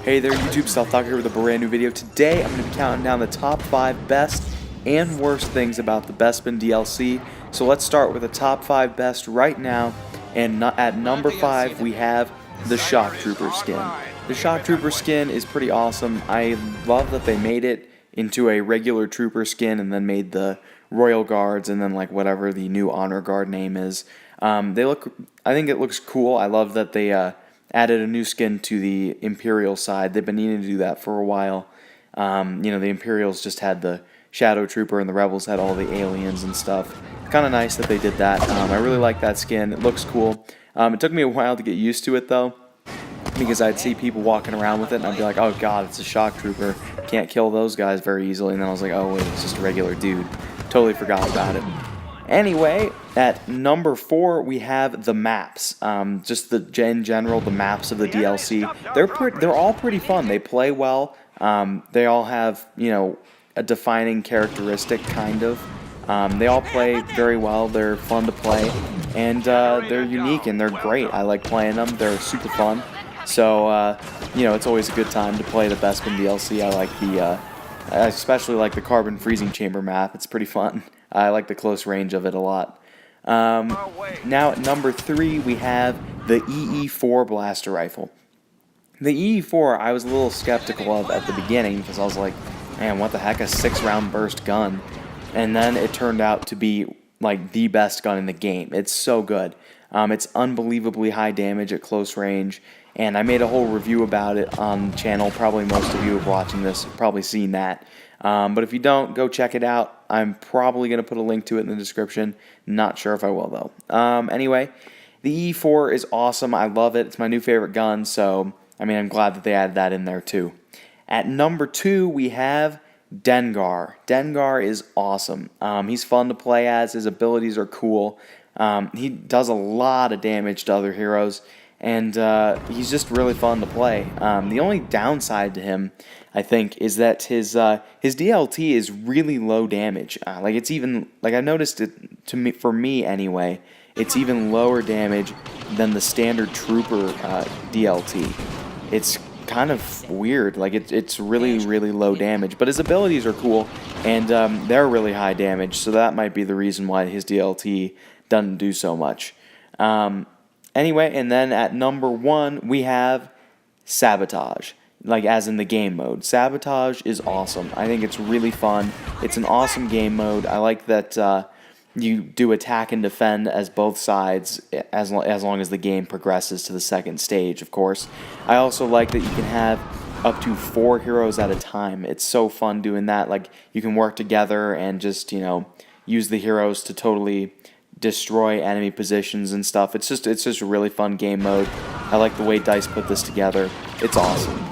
Hey there YouTube, Self-Talk here with a brand new video. Today I'm going to be counting down the top 5 best and worst things about the Bespin DLC. So let's start with the top 5 best right now, and at number 5 we have the Shock Trooper skin. The Shock Trooper skin is pretty awesome. I love that they made it into a regular Trooper skin and then made the Royal Guards and then like whatever the new Honor Guard name is. I think it looks cool. I love that they added a new skin to the Imperial side. They've been needing to do that for a while. The Imperials just had the Shadow Trooper and the Rebels had all the aliens and stuff. Kind of nice that they did that. I really like that skin. It looks cool. It took me a while to get used to it though, because I'd see people walking around with it and I'd be like, oh god, it's a Shock Trooper. Can't kill those guys very easily. And then I was like, oh wait, it's just a regular dude. Totally forgot about it. Anyway, at number 4 we have the maps. Just in general, the maps of the DLC. They're all pretty fun. They play well. They all have a defining characteristic kind of. They all play very well. They're fun to play, and they're unique and they're great. I like playing them. They're super fun. So it's always a good time to play the Bespin DLC. I especially like the Carbon Freezing Chamber map. It's pretty fun. I like the close range of it a lot. Now at number 3 we have the EE4 blaster rifle. The EE4 I was a little skeptical of at the beginning because I was like, man, what the heck, a 6-round burst gun? And then it turned out to be like the best gun in the game. It's so good. It's unbelievably high damage at close range, and I made a whole review about it on the channel. Probably most of you watching this have probably seen that. But if you don't, go check it out. I'm probably going to put a link to it in the description. Not sure if I will, though. Anyway, the E4 is awesome. I love it. It's my new favorite gun, so, I'm glad that they added that in there, too. At number 2, we have Dengar. Dengar is awesome. He's fun to play as. His abilities are cool. He does a lot of damage to other heroes, and he's just really fun to play. The only downside to him, I think, is that his DLT is really low damage. I noticed it for me anyway. It's even lower damage than the standard Trooper DLT. It's kind of weird. It's really low damage, but his abilities are cool, and they're really high damage. So that might be the reason why his DLT doesn't do so much. Anyway, and then at number 1 we have Sabotage, as in the game mode. Sabotage is awesome. I think it's really fun. It's an awesome game mode. I like that you do attack and defend as both sides as long as the game progresses to the second stage, of course. I also like that you can have up to 4 heroes at a time. It's so fun doing that. You can work together and just, use the heroes to totally destroy enemy positions and stuff. It's just a really fun game mode. I like the way DICE put this together. It's awesome.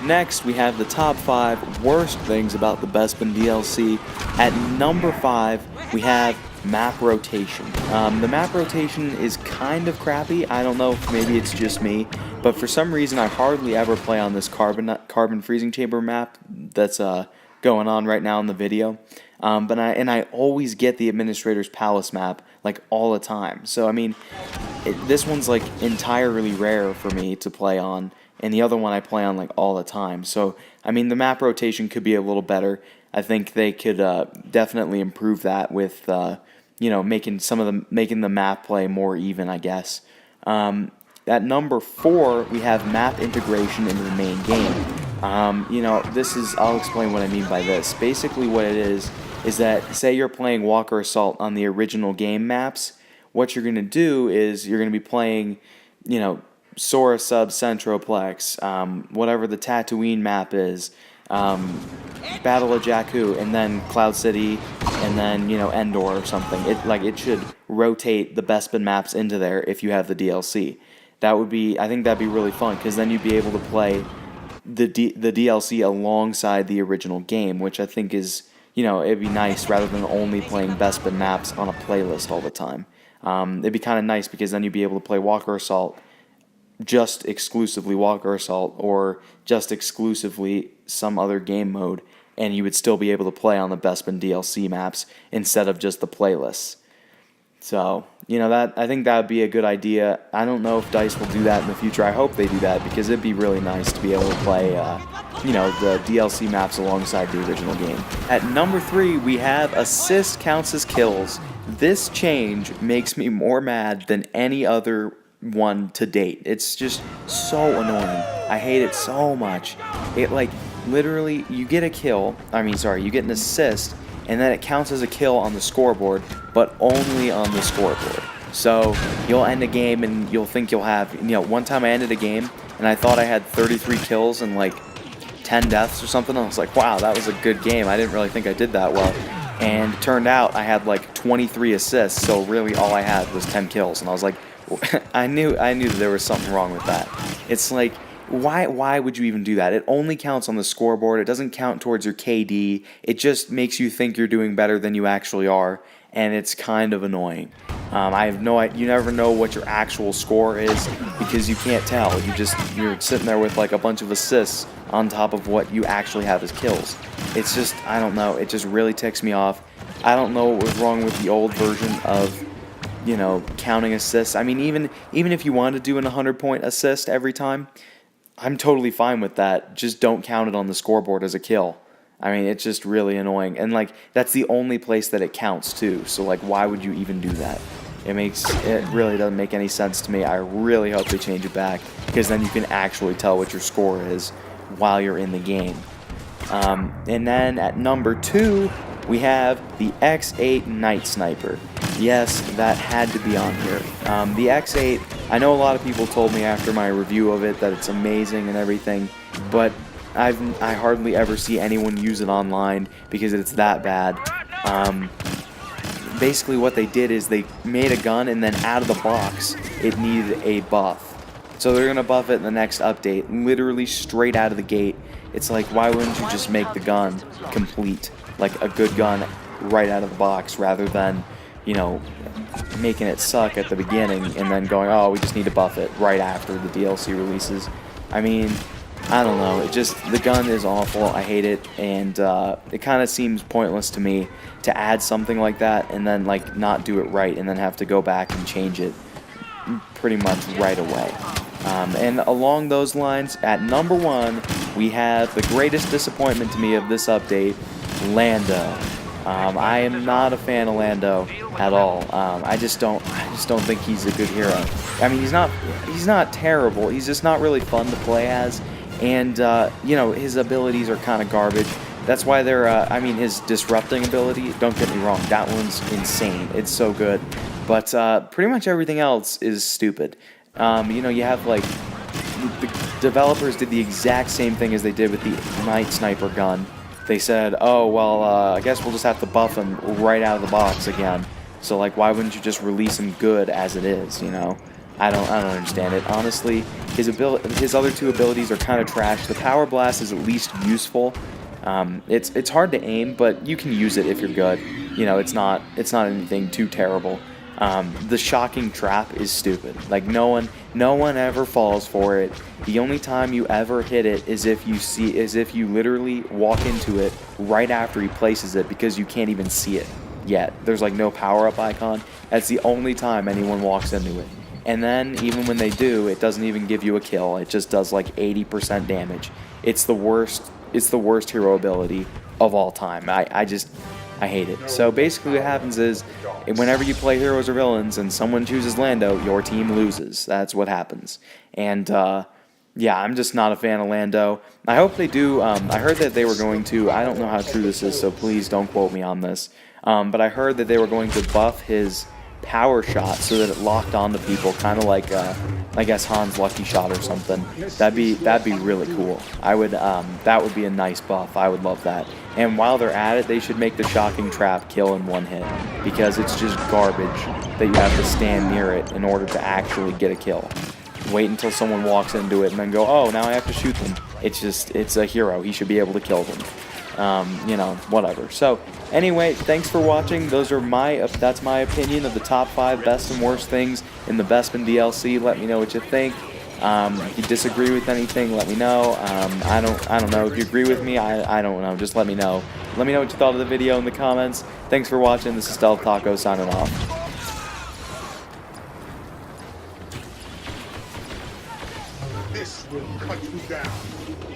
Next, we have the top 5 worst things about the Bespin DLC. At number 5, we have map rotation. The map rotation is kind of crappy. I don't know if maybe it's just me, but for some reason I hardly ever play on this Carbon Freezing Chamber map that's going on right now in the video. But I always get the Administrator's Palace map all the time. So this one's entirely rare for me to play on, and the other one I play on all the time. So the map rotation could be a little better. I think they could definitely improve that with making the map play more even, I guess. At number 4 we have map integration into the main game. I'll explain what I mean by this. Basically what it is that, say you're playing Walker Assault on the original game maps, what you're going to do is you're going to be playing, Sora Sub Centroplex, whatever the Tatooine map is, Battle of Jakku, and then Cloud City, and then, Endor or something. It should rotate the Bespin maps into there if you have the DLC. I think that'd be really fun, because then you'd be able to play the DLC alongside the original game, which I think is, it'd be nice rather than only playing Bespin maps on a playlist all the time. It'd be kind of nice because then you'd be able to play Walker Assault, just exclusively Walker Assault, or just exclusively some other game mode, and you would still be able to play on the Bespin DLC maps instead of just the playlists. So, you know, that I think that would be a good idea. I don't know if DICE will do that in the future. I hope they do that because it'd be really nice to be able to play, you know, the DLC maps alongside the original game. At number 3, we have assist counts as kills. This change makes me more mad than any other one to date. It's just so annoying. I hate it so much. It, like, literally, you get a kill, you get an assist, and then it counts as a kill on the scoreboard, but only on the scoreboard. So you'll end a game and you'll think you'll have, you know, one time I ended a game and I thought I had 33 kills and like 10 deaths or something. I was like, wow, that was a good game. I didn't really think I did that well. And it turned out I had like 23 assists, so really all I had was 10 kills. And I was like, I knew that there was something wrong with that. It's like, why would you even do that? It only counts on the scoreboard. It doesn't count towards your KD. It just makes you think you're doing better than you actually are, and it's kind of annoying. You never know what your actual score is because you can't tell. You're sitting there with like a bunch of assists on top of what you actually have as kills. It's just, I don't know, it just really ticks me off. I don't know what was wrong with the old version of, you know, counting assists. I mean, even if you wanted to do an 100-point assist every time, I'm totally fine with that. Just don't count it on the scoreboard as a kill. I mean, it's just really annoying. And, like, that's the only place that it counts, too. So, like, why would you even do that? It really doesn't make any sense to me. I really hope they change it back, because then you can actually tell what your score is while you're in the game. And then at number 2, we have the X8 Night Sniper. Yes, that had to be on here. The X8, I know a lot of people told me after my review of it that it's amazing and everything, but I hardly ever see anyone use it online because it's that bad. Basically what they did is they made a gun and then out of the box it needed a buff. So they're going to buff it in the next update, literally straight out of the gate. It's like, why wouldn't you just make the gun complete, like a good gun right out of the box, rather than, you know, making it suck at the beginning and then going, oh, we just need to buff it right after the DLC releases. I mean, I don't know, the gun is awful, I hate it, and it kind of seems pointless to me to add something like that and then, like, not do it right and then have to go back and change it pretty much right away. And along those lines, at number 1, we have the greatest disappointment to me of this update, Lando. I am not a fan of Lando at all. I just don't think he's a good hero. I mean, he's not terrible. He's just not really fun to play as, and you know, his abilities are kind of garbage. That's why his disrupting ability, don't get me wrong, that one's insane. It's so good, but pretty much everything else is stupid. You know, you have like the developers did the exact same thing as they did with the Night Sniper gun. They said, oh, well, I guess we'll just have to buff him right out of the box again. So, like, why wouldn't you just release him good as it is, you know? I don't understand it. Honestly, his other two abilities are kind of trash. The Power Blast is at least useful. It's hard to aim, but you can use it if you're good. You know, it's not anything too terrible. The Shocking Trap is stupid. Like, no one ever falls for it. The only time you ever hit it is if you literally walk into it right after he places it, because you can't even see it yet. There's like no power-up icon. That's the only time anyone walks into it. And then even when they do, it doesn't even give you a kill. It just does like 80% damage. It's the worst hero ability of all time. I hate it. So basically what happens is, whenever you play heroes or villains and someone chooses Lando, your team loses. That's what happens. And yeah, I'm just not a fan of Lando. I hope they do. I heard that they were going to, I don't know how true this is, so please don't quote me on this, but I heard that they were going to buff his power shot so that it locked onto people, kind of like I guess Han's lucky shot or something. That'd be really cool. That would be a nice buff. I would love that. And while they're at it, they should make the Shocking Trap kill in one hit, because it's just garbage that you have to stand near it in order to actually get a kill. Wait until someone walks into it and then go, oh, now I have to shoot them. It's a hero. He should be able to kill them. You know, whatever. So, anyway, thanks for watching. That's my opinion of the top 5 best and worst things in the Bespin DLC. Let me know what you think. If you disagree with anything, let me know. I don't know. If you agree with me, I don't know. Just let me know. Let me know what you thought of the video in the comments. Thanks for watching. This is Stealth Taco signing off. This will cut you down.